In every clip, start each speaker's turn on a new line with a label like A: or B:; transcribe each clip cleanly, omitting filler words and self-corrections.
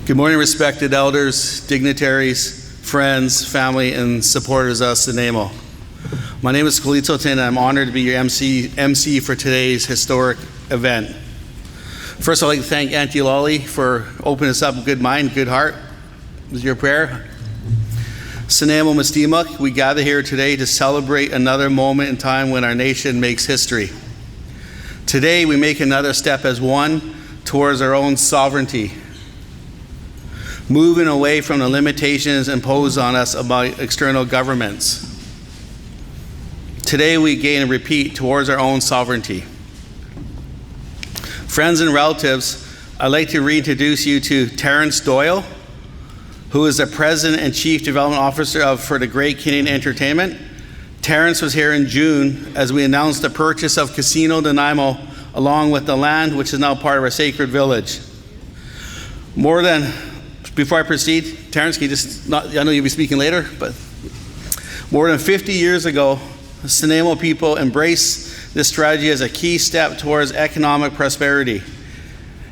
A: Good morning, respected elders, dignitaries, friends, family, and supporters of Snuneymuxw. My name is Kalito Tin, and I'm honored to be your MC for today's historic event. First, I'd like to thank Auntie Lolly for opening us up. Good mind, good heart. Was your prayer? Snuneymuxw, we gather here today to celebrate another moment in time when our nation makes history. Today, we make another step as one towards our own sovereignty, moving away from the limitations imposed on us by external governments. Today we gain a repeat towards our own sovereignty. Friends and relatives, I'd like to reintroduce you to Terrence Doyle, who is the President and Chief Development Officer for the Great Canadian Entertainment. Terrence was here in June as we announced the purchase of Casino Nanaimo along with the land which is now part of our sacred village. Before I proceed, Terrence, can you I know you'll be speaking later, but more than 50 years ago, the Snuneymuxw people embraced this strategy as a key step towards economic prosperity.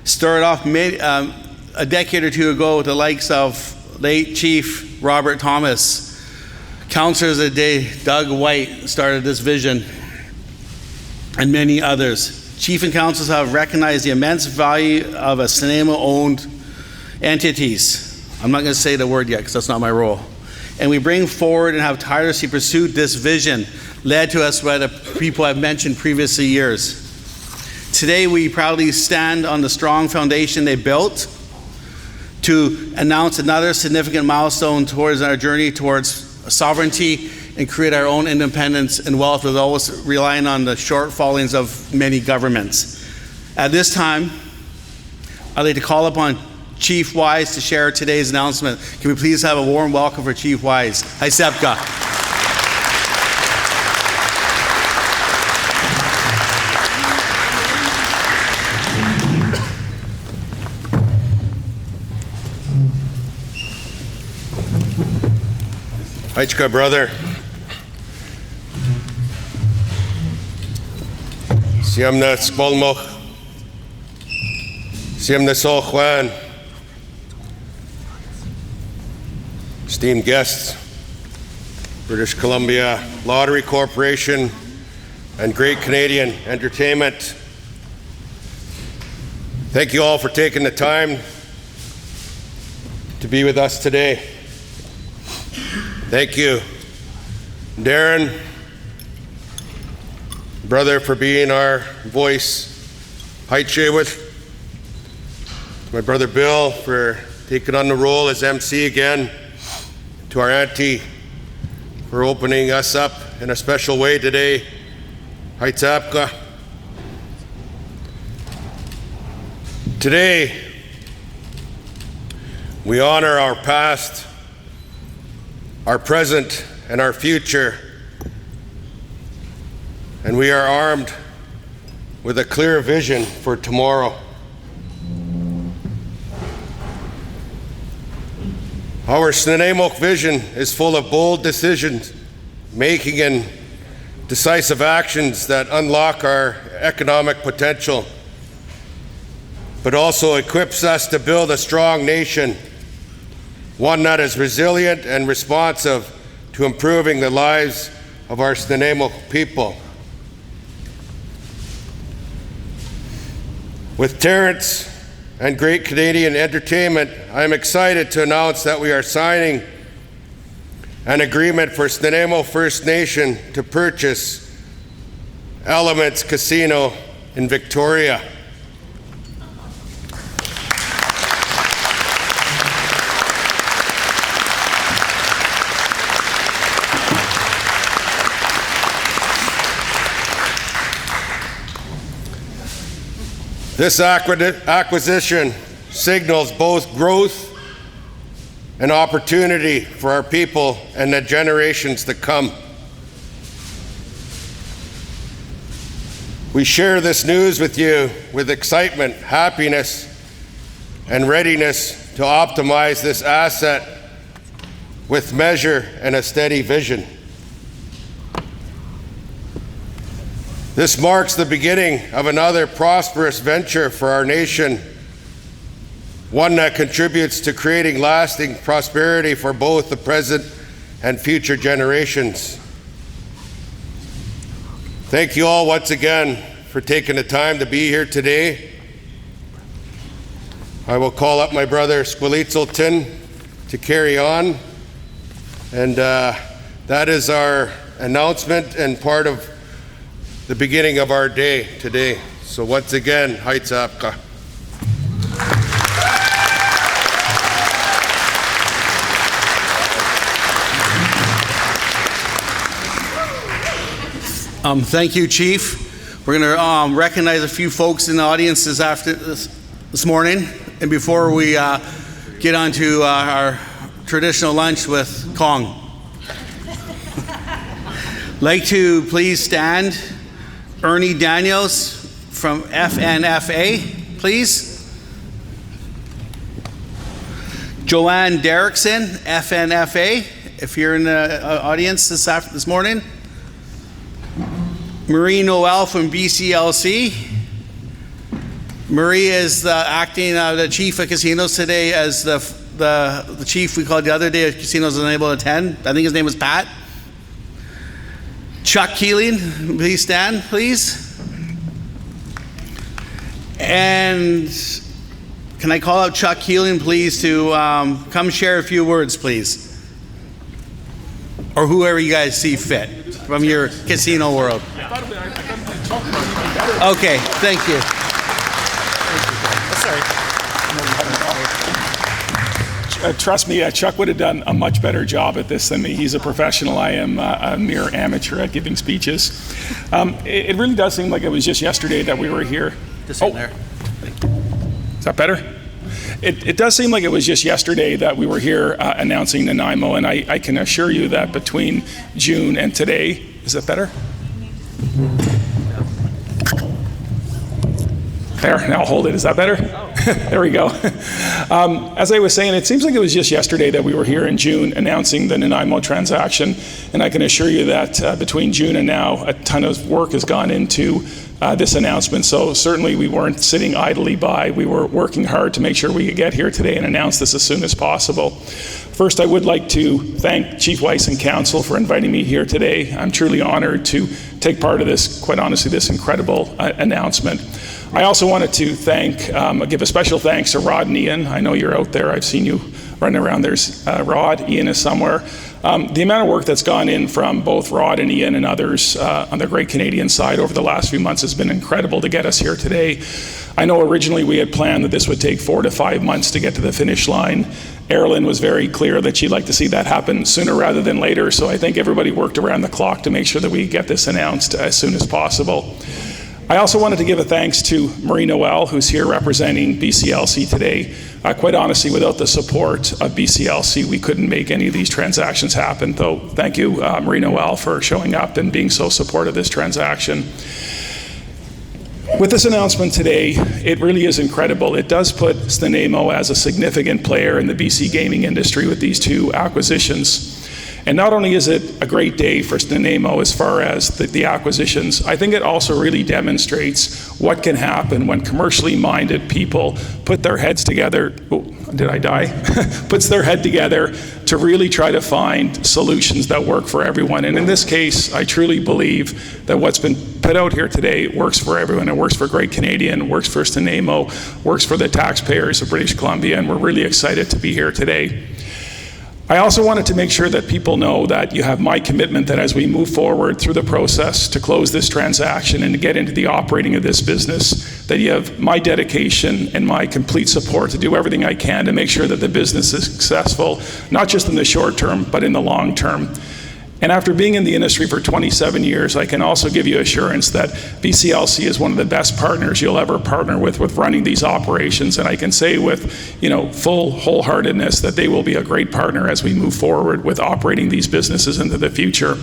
A: Started off a decade or two ago with the likes of late Chief Robert Thomas. Councillors of the day, Doug White, started this vision, and many others. Chief and councils have recognized the immense value of a Snuneymuxw-owned entities. I'm not going to say the word yet because that's not my role. And we bring forward and have tirelessly pursued this vision led to us by the people I've mentioned previously years. Today we proudly stand on the strong foundation they built to announce another significant milestone towards our journey towards sovereignty and create our own independence and wealth without always relying on the shortfallings of many governments. At this time, I'd like to call upon Chief Wise to share today's announcement. Can we please have a warm welcome for Chief Wise? Hi, Sepka.
B: Haichka, brother. Siamna Spolmoch. Siamna Sol Juan. Esteemed guests, British Columbia Lottery Corporation and Great Canadian Entertainment, thank you all for taking the time to be with us today. Thank you, Darren, brother, for being our voice. Haiche with my brother Bill for taking on the role as MC again. To our auntie for opening us up in a special way today. Haitzapka. Today, we honor our past, our present, and our future. And we are armed with a clear vision for tomorrow. Our Snuneymuxw vision is full of bold decisions, making and decisive actions that unlock our economic potential, but also equips us to build a strong nation, one that is resilient and responsive to improving the lives of our Snuneymuxw people. With Terrence and Great Canadian Entertainment, I am excited to announce that we are signing an agreement for Snuneymuxw First Nation to purchase Elements Casino in Victoria. This acquisition signals both growth and opportunity for our people and the generations to come. We share this news with you with excitement, happiness, and readiness to optimize this asset with measure and a steady vision. This marks the beginning of another prosperous venture for our nation one that contributes to creating lasting prosperity for both the present and future generations. Thank you all once again for taking the time to be here today. I will call up my brother Squilitzalton to carry on, and that is our announcement and part of the beginning of our day today. So once again, Haitzapka.
A: Thank you, Chief. We're going to recognize a few folks in the audience this morning. And before we get on to our traditional lunch with Kong. Like to please stand. Ernie Daniels from FNFA, please. Joanne Derrickson, FNFA, if you're in the audience this morning. Marie Noel from BCLC. Marie is acting the chief of casinos today as the chief we called the other day of casinos unable to attend. I think his name was Pat. Chuck Keeling, please stand, please. And can I call out Chuck Keeling, please, to come share a few words, please? Or whoever you guys see fit from your casino world. Okay, thank you.
C: Trust me, Chuck would have done a much better job at this than me. He's a professional. I am a mere amateur at giving speeches. It really does seem like it was just yesterday that we were here.
A: Just in there.
C: Is that better? It does seem like it was just yesterday that we were here announcing Nanaimo, and I can assure you that between June and today, is that better? There, now hold it. Is that better? There we go. As I was saying, it seems like it was just yesterday that we were here in June announcing the Nanaimo transaction, and I can assure you that between June and now, a ton of work has gone into this announcement. So certainly we weren't sitting idly by. We were working hard to make sure we could get here today and announce this as soon as possible. First, I would like to thank Chief Weiss and Council for inviting me here today. I'm truly honored to take part of this, quite honestly, this incredible announcement. I also wanted to give a special thanks to Rod and Ian. I know you're out there. I've seen you running around. There's Rod. Ian is somewhere. The amount of work that's gone in from both Rod and Ian and others on the Great Canadian side over the last few months has been incredible to get us here today. I know originally we had planned that this would take 4 to 5 months to get to the finish line. Erilyn was very clear that she'd like to see that happen sooner rather than later, so I think everybody worked around the clock to make sure that we get this announced as soon as possible. I also wanted to give a thanks to Marie Noel, who's here representing BCLC today. Quite honestly, without the support of BCLC, we couldn't make any of these transactions happen. So thank you, Marie Noel, for showing up and being so supportive of this transaction. With this announcement today, it really is incredible. It does put Snuneymuxw as a significant player in the BC gaming industry with these two acquisitions. And not only is it a great day for Snuneymuxw as far as the acquisitions, I think it also really demonstrates what can happen when commercially minded people put their heads together. Oh, did I die? Puts their head together to really try to find solutions that work for everyone. And in this case, I truly believe that what's been put out here today works for everyone. It works for Great Canadian, works for Snuneymuxw, works for the taxpayers of British Columbia, and we're really excited to be here today. I also wanted to make sure that people know that you have my commitment that as we move forward through the process to close this transaction and to get into the operating of this business, that you have my dedication and my complete support to do everything I can to make sure that the business is successful, not just in the short term, but in the long term. And after being in the industry for 27 years, I can also give you assurance that BCLC is one of the best partners you'll ever partner with running these operations. And I can say with, full wholeheartedness that they will be a great partner as we move forward with operating these businesses into the future.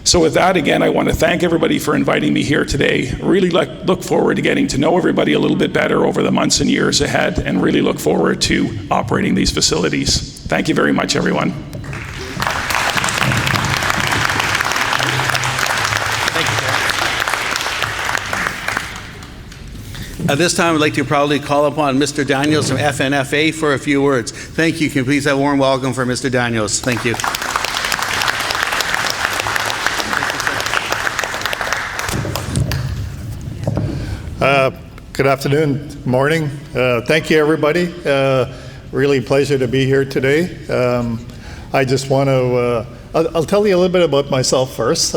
C: So with that, again, I want to thank everybody for inviting me here today. Really look forward to getting to know everybody a little bit better over the months and years ahead, and really look forward to operating these facilities. Thank you very much, everyone.
A: At this time, I'd like to proudly call upon Mr. Daniels from FNFA for a few words. Thank you. Can you please have a warm welcome for Mr. Daniels? Thank you.
D: Good afternoon, morning. Thank you, everybody. Really a pleasure to be here today. I just want to, I'll tell you a little bit about myself first.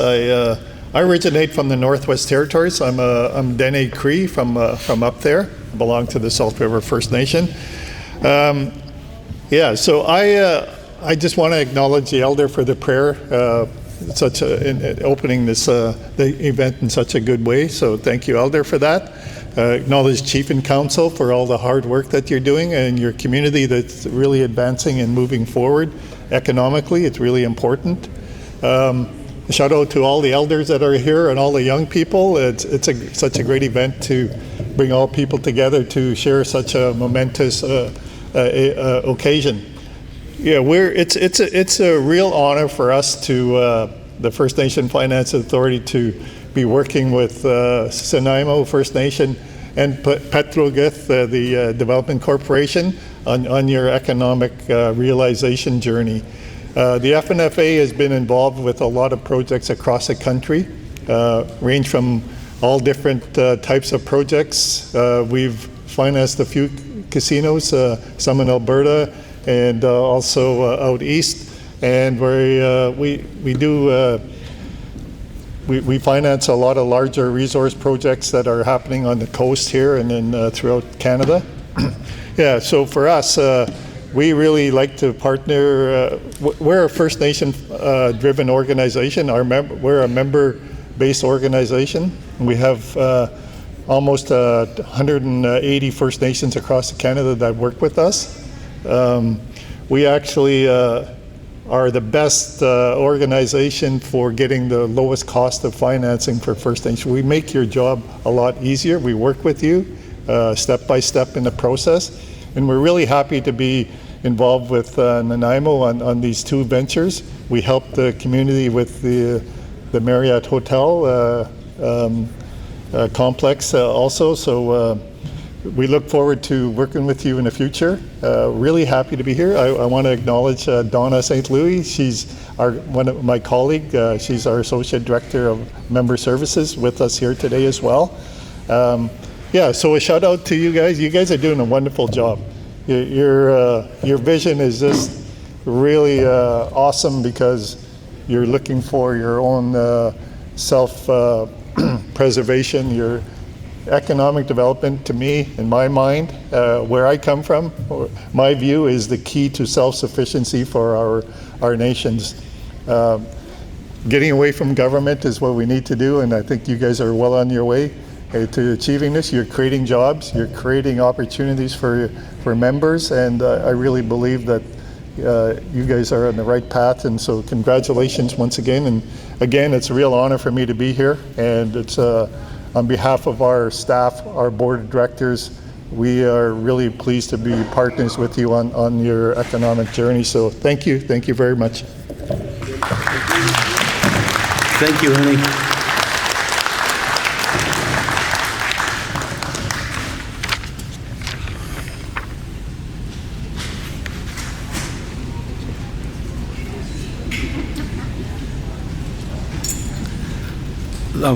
D: I originate from the Northwest Territories. I'm Dene Cree from up there. I belong to the Salt River First Nation. So I just want to acknowledge the elder for the prayer, opening this the event in such a good way. So thank you, elder, for that. Acknowledge Chief and Council for all the hard work that you're doing and your community that's really advancing and moving forward economically. It's really important. Shout out to all the elders that are here and all the young people. It's such a great event to bring all people together to share such a momentous occasion. Yeah, it's a real honor for us to the First Nation Finance Authority to be working with Snuneymuxw First Nation and Petrogith, the Development Corporation, on your economic realization journey. The FNFA has been involved with a lot of projects across the country, range from all different types of projects. We've financed a few casinos, some in Alberta and also out east. And we finance a lot of larger resource projects that are happening on the coast here and then throughout Canada. Yeah, so for us, we really like to partner. We're a First Nation driven organization. We're a member-based organization. We have almost 180 First Nations across Canada that work with us. We actually are the best organization for getting the lowest cost of financing for First Nation. We make your job a lot easier. We work with you step by step in the process. And we're really happy to be involved with Nanaimo on these two ventures. We help the community with the Marriott Hotel complex also. So we look forward to working with you in the future. Really happy to be here. I want to acknowledge Donna St. Louis. She's one of my colleague. She's our Associate Director of Member Services with us here today as well. So a shout out to you guys. You guys are doing a wonderful job. Your vision is just really awesome because you're looking for your own self-preservation, your economic development. To me, in my mind, where I come from, my view is the key to self-sufficiency for our nations. Getting away from government is what we need to do, and I think you guys are well on your way to achieving this. You're creating jobs, you're creating opportunities for members, and I really believe that you guys are on the right path, and so congratulations once again. And again, it's a real honor for me to be here, and it's on behalf of our staff, our board of directors, we are really pleased to be partners with you on your economic journey. So thank you very much.
A: Thank you, Ernie.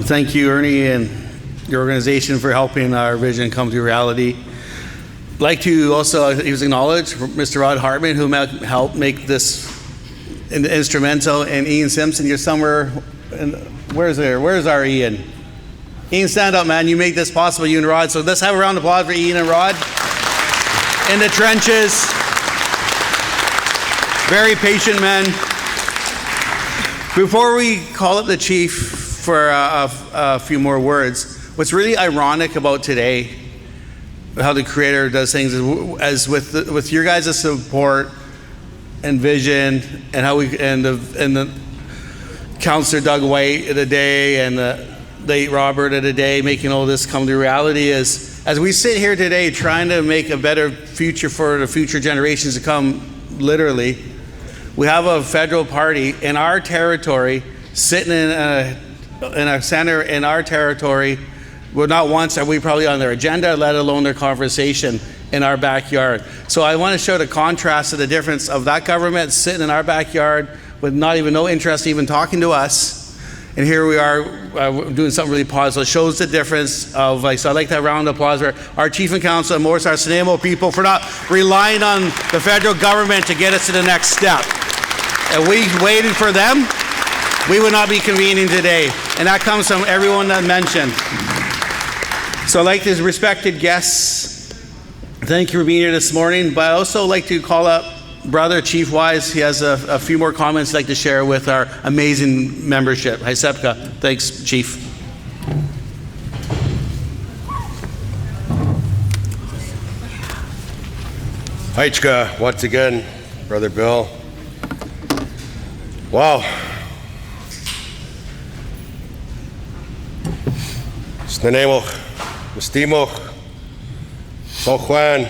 A: Thank you, Ernie, and your organization for helping our vision come to reality. I'd like to also acknowledge Mr. Rod Hartman, who helped make this instrumental, and Ian Simpson. You're somewhere. Where's our Ian? Ian, stand up, man. You make this possible, you and Rod. So let's have a round of applause for Ian and Rod in the trenches. Very patient men. Before we call up the chief for a few more words, what's really ironic about today, how the Creator does things, is with your guys' support and vision, and how the Councillor Doug White of the day and the late Robert of the day making all this come to reality, is as we sit here today trying to make a better future for the future generations to come. Literally, we have a federal party in our territory sitting in a center in our territory Well, not once are we probably on their agenda, let alone their conversation in our backyard. So I want to show the contrast of the difference of that government sitting in our backyard with not even no interest in even talking to us. And here we are doing something really positive. It shows the difference of, so I'd like to have a round of applause for our Chief and Council and most of our Snuneymuxw people for not relying on the federal government to get us to the next step. If we waited for them, we would not be convening today. And that comes from everyone that mentioned. So I'd like to respected guests, thank you for being here this morning, but I'd also like to call up Brother Chief Wise. He has a few more comments he'd like to share with our amazing membership. Hi, Sepka. Thanks, Chief.
B: Haichka, once again, Brother Bill. Wow. Snuneymuxw, Mistimux, San Juan,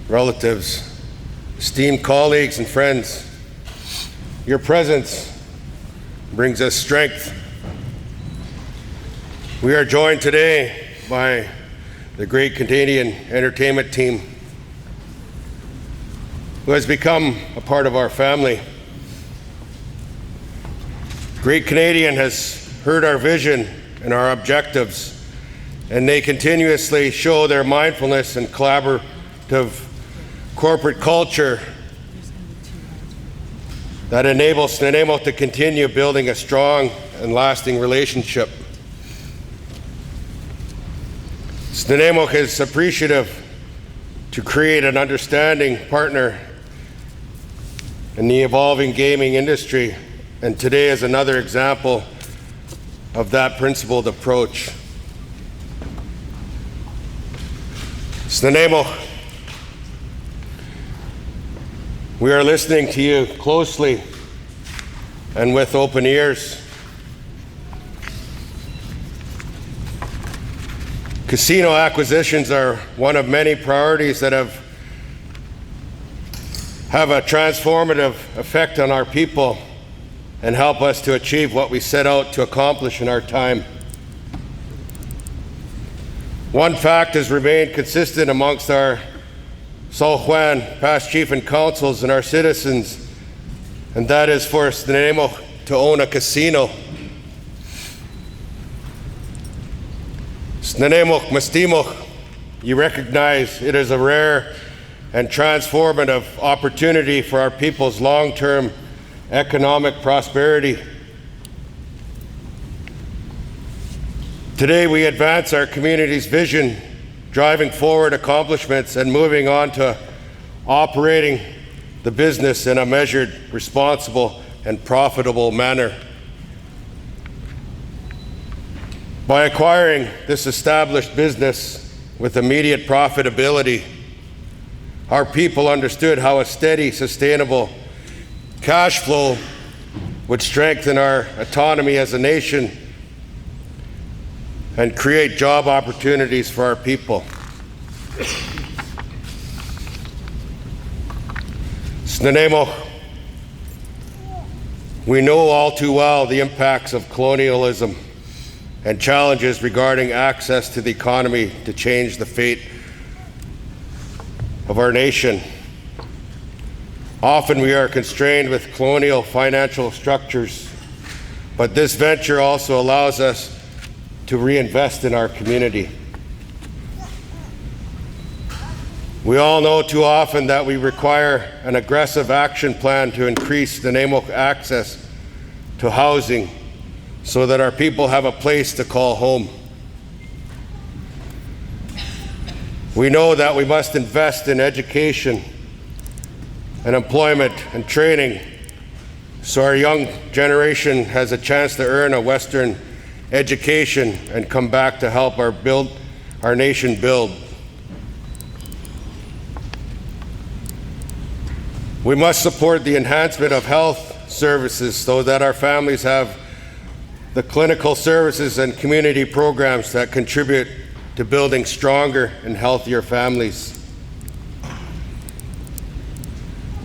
B: relatives, esteemed colleagues and friends, your presence brings us strength. We are joined today by the great Canadian entertainment team who has become a part of our family. Great Canadian has heard our vision and our objectives, and they continuously show their mindfulness and collaborative corporate culture that enables Snuneymuxw to continue building a strong and lasting relationship. Snuneymuxw is appreciative to create an understanding partner in the evolving gaming industry, and today is another example of that principled approach. Snuneymuxw, we are listening to you closely and with open ears. Casino acquisitions are one of many priorities that have a transformative effect on our people and help us to achieve what we set out to accomplish in our time. One fact has remained consistent amongst our San Juan past chief and councils and our citizens, and that is for Snuneymuxw to own a casino. Snuneymuxw, Mistimux, you recognize it is a rare and transformative opportunity for our people's long-term economic prosperity. Today we advance our community's vision, driving forward accomplishments and moving on to operating the business in a measured, responsible, and profitable manner. By acquiring this established business with immediate profitability, our people understood how a steady, sustainable cash flow would strengthen our autonomy as a nation and create job opportunities for our people. Snuneymuxw, we know all too well the impacts of colonialism and challenges regarding access to the economy to change the fate of our nation. Often we are constrained with colonial financial structures, but this venture also allows us to reinvest in our community. We all know too often that we require an aggressive action plan to increase Snuneymuxw access to housing so that our people have a place to call home. We know that we must invest in education and employment and training so our young generation has a chance to earn a Western education and come back to help our nation build. We must support the enhancement of health services so that our families have the clinical services and community programs that contribute to building stronger and healthier families.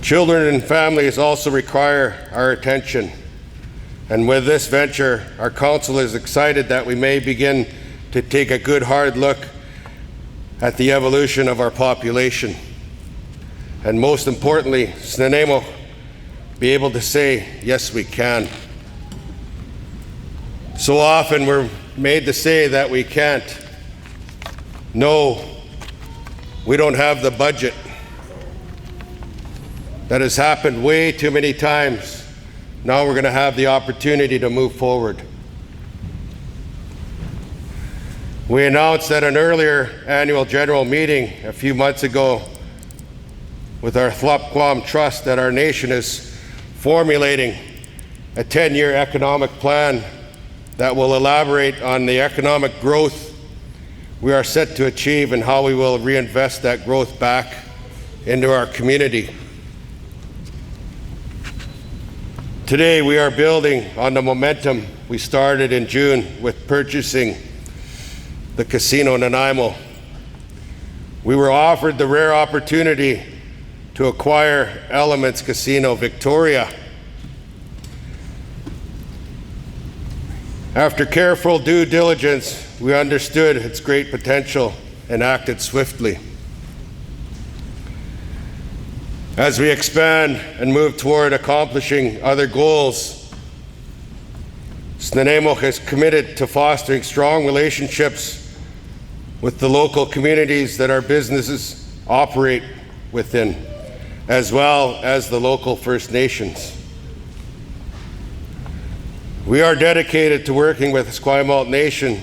B: Children and families also require our attention, And with this venture, our council is excited that we may begin to take a good hard look at the evolution of our population. And most importantly, Snuneymuxw be able to say, yes, we can. So often we're made to say that we can't. No, we don't have the budget. That has happened way too many times. Now we're going to have the opportunity to move forward. We announced at an earlier annual general meeting a few months ago with our Tlopquam Trust that our nation is formulating a 10-year economic plan that will elaborate on the economic growth we are set to achieve and how we will reinvest that growth back into our community. Today, we are building on the momentum we started in June with purchasing the Casino Nanaimo. We were offered the rare opportunity to acquire Elements Casino Victoria. After careful due diligence, we understood its great potential and acted swiftly. As we expand and move toward accomplishing other goals, Snuneymuxw is committed to fostering strong relationships with the local communities that our businesses operate within, as well as the local First Nations. We are dedicated to working with the Esquimalt Nation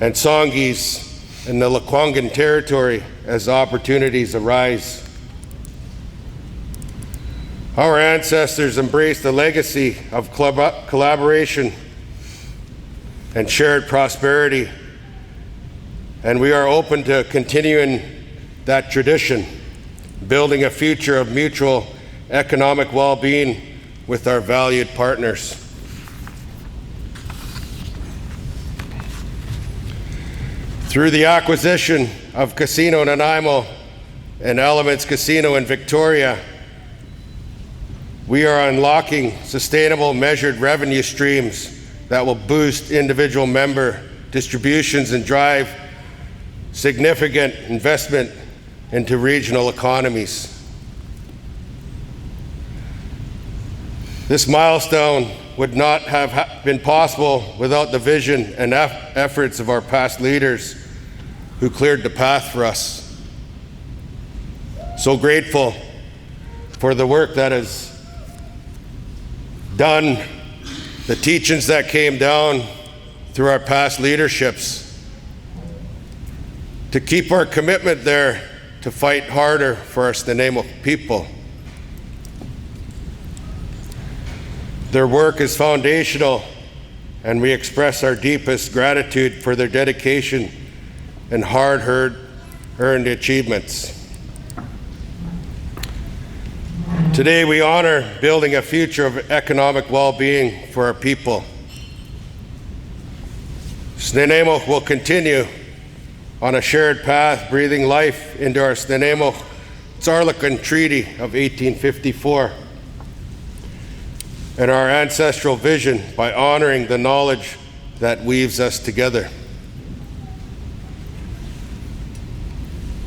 B: and Songhees in the Lekwungen territory as opportunities arise. Our ancestors embraced the legacy of collaboration and shared prosperity, and we are open to continuing that tradition, building a future of mutual economic well-being with our valued partners. Through the acquisition of Casino Nanaimo and Elements Casino in Victoria, we are unlocking sustainable measured revenue streams that will boost individual member distributions and drive significant investment into regional economies. This milestone would not have been possible without the vision and efforts of our past leaders who cleared the path for us. So grateful for the work that is done, the teachings that came down through our past leaderships, to keep our commitment there to fight harder for our Snuneymuxw people. Their work is foundational, and we express our deepest gratitude for their dedication and hard-earned achievements. Today, we honor building a future of economic well-being for our people. Snuneymuxw will continue on a shared path, breathing life into our Snuneymuxw Tsarlakan Treaty of 1854 and our ancestral vision by honoring the knowledge that weaves us together.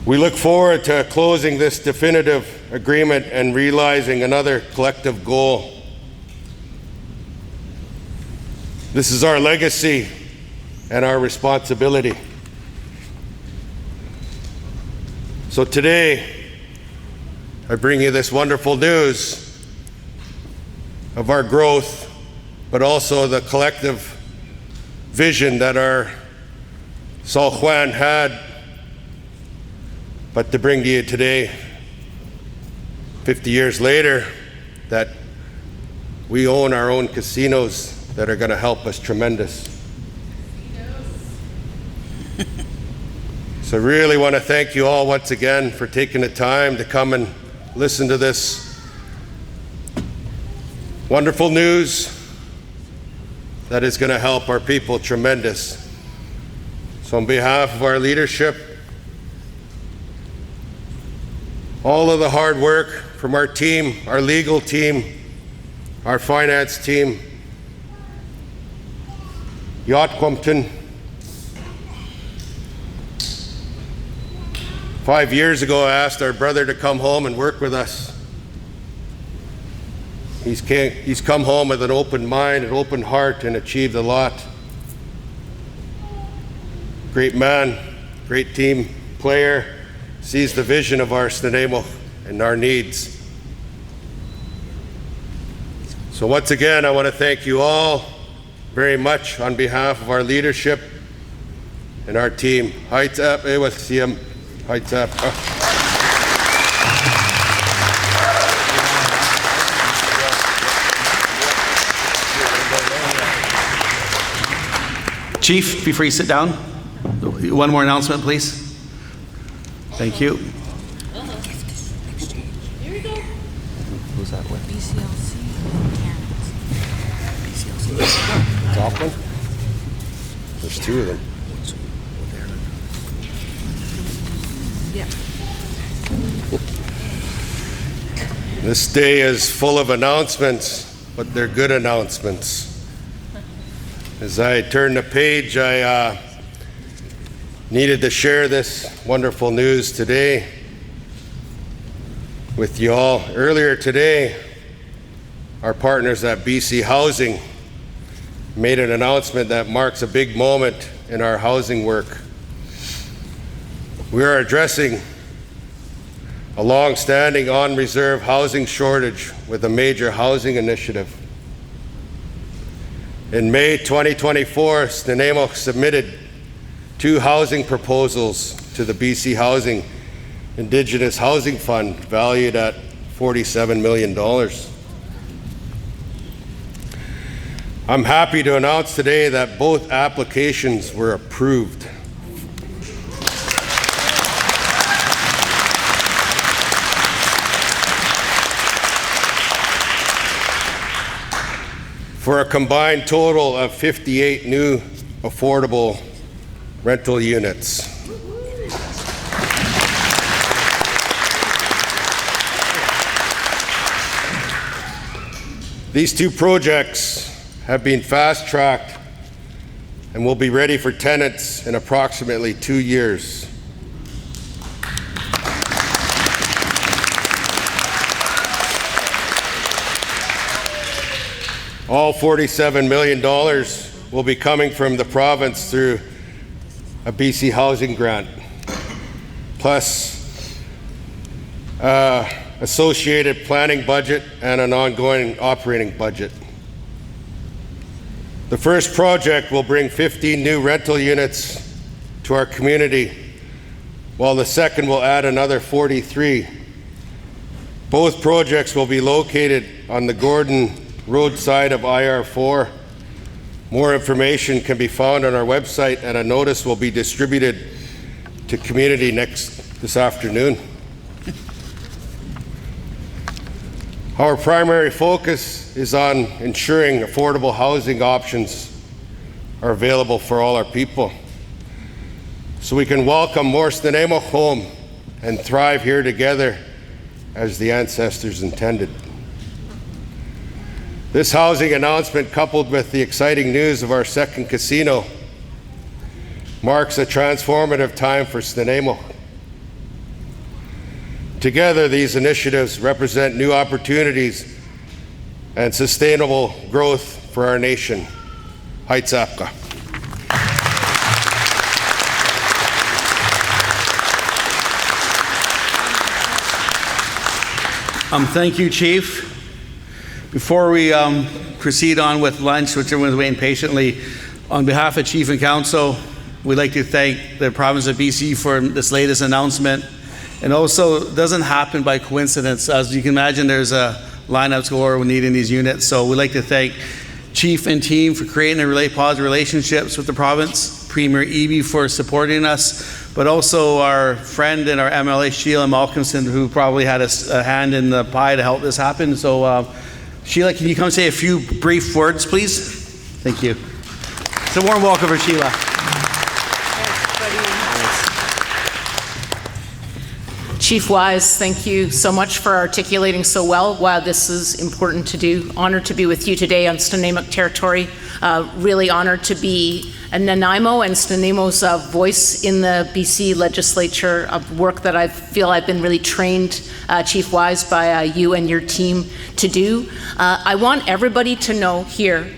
B: We look forward to closing this definitive agreement and realizing another collective goal. This is our legacy and our responsibility. So today, I bring you this wonderful news of our growth, but also the collective vision that our Saul Juan had. But to bring to you today, 50 years later, that we own our own casinos that are going to help us tremendous. So I really want to thank you all once again for taking the time to come and listen to this wonderful news that is going to help our people tremendous. So on behalf of our leadership, all of the hard work from our team, our legal team, our finance team, Yotquampton. 5 years ago, I asked our brother to come home and work with us. He's come home with an open mind, an open heart, and achieved a lot. Great man, great team player, sees the vision of our Snuneymuxw and our needs. So once again, I want to thank you all very much on behalf of our leadership and our team. VITV.ca.
A: Chief, before you sit down, one more announcement, please. Thank you.
E: Here we go.
A: Who's that with?
E: BCLC and BCLC.
B: Auckland? There's two of them.
E: Yeah.
B: This day is full of announcements, but they're good announcements. As I turn the page, I needed to share this wonderful news today with you all. Earlier today, our partners at BC Housing made an announcement that marks a big moment in our housing work. We are addressing a long-standing on-reserve housing shortage with a major housing initiative. In May 2024, Snuneymuxw submitted 2 housing proposals to the BC Housing Indigenous Housing Fund valued at $47 million. I'm happy to announce today that both applications were approved. For a combined total of 58 new affordable rental units. These 2 projects have been fast-tracked and will be ready for tenants in approximately 2 years. All $47 million will be coming from the province through a BC Housing grant, plus associated planning budget and an ongoing operating budget. The first project will bring 15 new rental units to our community, while the second will add another 43. Both projects will be located on the Gordon roadside of IR4. More information can be found on our website, and a notice will be distributed to community this afternoon. Our primary focus is on ensuring affordable housing options are available for all our people, so we can welcome more Snuneymuxw home and thrive here together as the ancestors intended. This housing announcement, coupled with the exciting news of our second casino, marks a transformative time for Snuneymuxw. Together, these initiatives represent new opportunities and sustainable growth for our nation. Haitsapka.
A: Thank you, Chief. Before we proceed on with lunch, which everyone's waiting patiently, on behalf of Chief and Council, we'd like to thank the province of BC for this latest announcement. And also, it doesn't happen by coincidence. As you can imagine, there's a lineup score we need in these units. So we'd like to thank Chief and team for creating a really positive relationships with the province, Premier Eby for supporting us, but also our friend and our MLA, Sheila Malcolmson, who probably had a hand in the pie to help this happen. So Sheila, can you come say a few brief words, please? Thank you. It's a warm welcome for Sheila.
F: Chief Wise, thank you so much for articulating so well why this is important to do. Honored to be with you today on Snuneymuxw territory. Really honored to be a Nanaimo and Snuneymuxw's voice in the BC legislature, of work that I feel I've been really trained, Chief Wise, by you and your team to do. I want everybody to know here,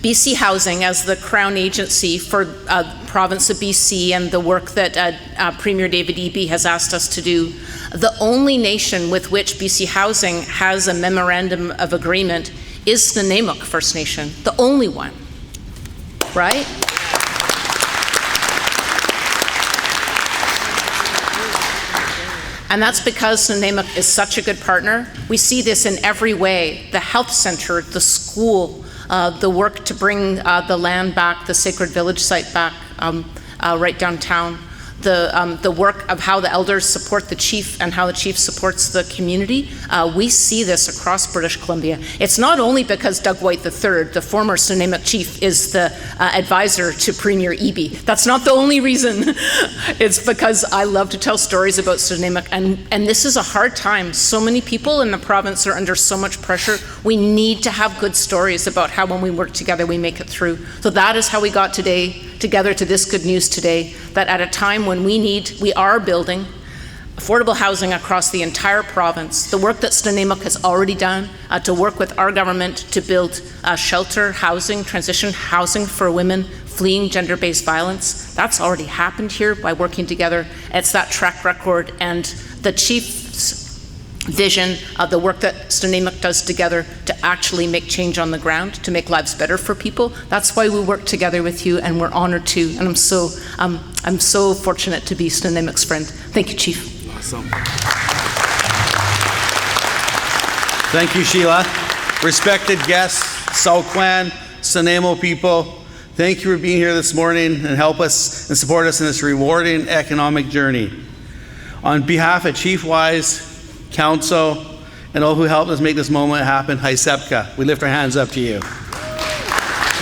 F: BC Housing, as the Crown agency for province of BC and the work that Premier David Eby has asked us to do, the only nation with which BC Housing has a memorandum of agreement is Snuneymuxw First Nation, the only one, right? And that's because Snuneymuxw is such a good partner. We see this in every way: the health center, the school, the work to bring the land back, the Sacred Village site back right downtown, the work of how the elders support the chief and how the chief supports the community. We see this across British Columbia. It's not only because Doug White III, the former Snuneymuxw chief, is the advisor to Premier Eby. That's not the only reason. It's because I love to tell stories about Snuneymuxw, and this is a hard time. So many people in the province are under so much pressure. We need to have good stories about how when we work together we make it through. So that is how we got together to this good news today, that at a time when we are building affordable housing across the entire province. The work that Snuneymuxw has already done to work with our government to build shelter housing, transition housing for women fleeing gender-based violence, that's already happened here by working together. It's that track record and the chief's vision of the work that Snuneymuxw does together to actually make change on the ground, to make lives better for people. That's why we work together with you, and we're honored to. And I'm so fortunate to be Snuneymuxw's friend. Thank you, Chief.
A: Awesome. Thank you, Sheila. Respected guests, Southland, Snuneymuxw people, thank you for being here this morning and help us and support us in this rewarding economic journey. On behalf of Chief Wise, Council, and all who helped us make this moment happen, Hi Sepka, we lift our hands up to you.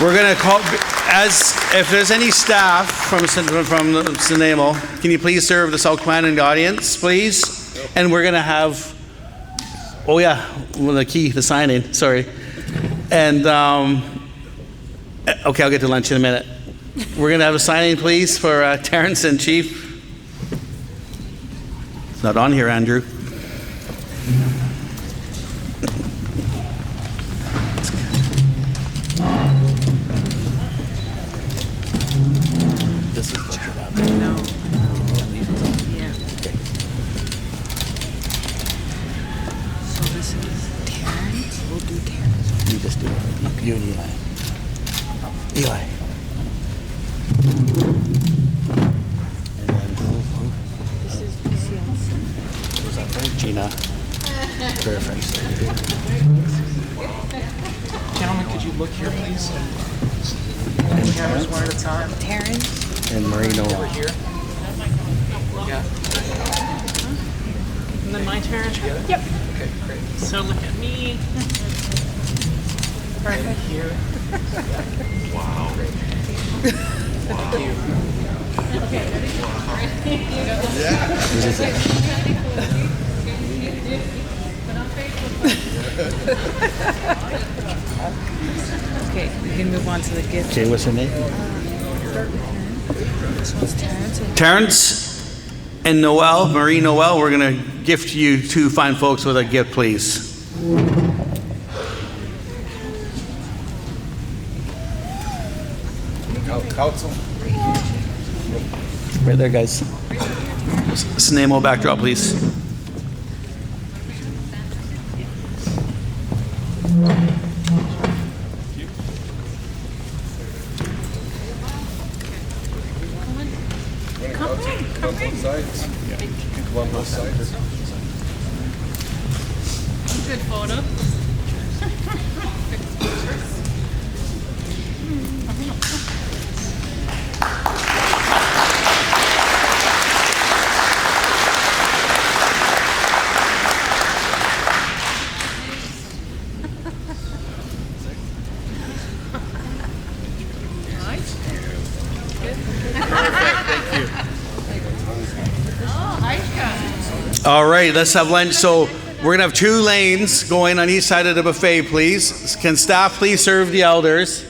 A: We're going to call, if there's any staff from Snuneymuxw, can you please serve the Southland in the audience, please? And we're going to have, the signing, sorry. And, okay, I'll get to lunch in a minute. We're going to have a signing, please, for Terrence and Chief. It's not on here, Andrew. You and Eli. Eli. And then who's that for? Gina. Perfect.
G: Gentlemen, could you look here, please? Cameras one at a time.
E: Terrence.
A: And Marino.
G: Over here. Yeah.
E: And then my turn.
G: Yep. Okay, great.
E: So look at me.
G: Right here. Wow. Thank you.
E: Okay, ready? Okay, we can move on to the gift.
A: Okay, what's her name?
E: This one's Terrence.
A: Terrence and Noel, Marie Noel, we're going to gift you two fine folks with a gift, please.
B: Council.
A: Right there, guys. Snuneymuxw backdrop, please.
E: Good photo. Oh, Aisha.
A: All right, let's have lunch. So we're gonna have 2 lanes going on each side of the buffet, please. Can staff please serve the elders?